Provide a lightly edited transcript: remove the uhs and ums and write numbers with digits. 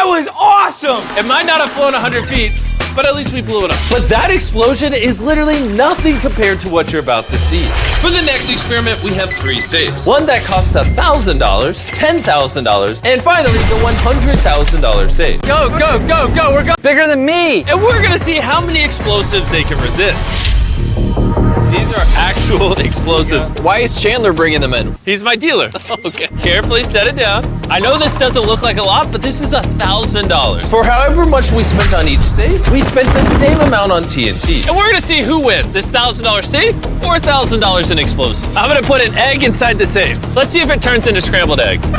was awesome! It might not have flown 100 feet, but at least we blew it up. But that explosion is literally nothing compared to what you're about to see. For the next experiment, we have 3 safes. One that cost $1,000, $10,000, and finally the $100,000 safe. Go, go, go, go. We're going bigger than me. And we're gonna see how many explosives they can resist. These are actual explosives. Why is Chandler bringing them in? He's my dealer. Okay. Carefully set it down. I know this doesn't look like a lot, but this is $1,000. For however much we spent on each safe, we spent the same amount on TNT. And we're gonna see who wins, this $1,000 safe or $1,000 in explosives. I'm gonna put an egg inside the safe. Let's see if it turns into scrambled eggs.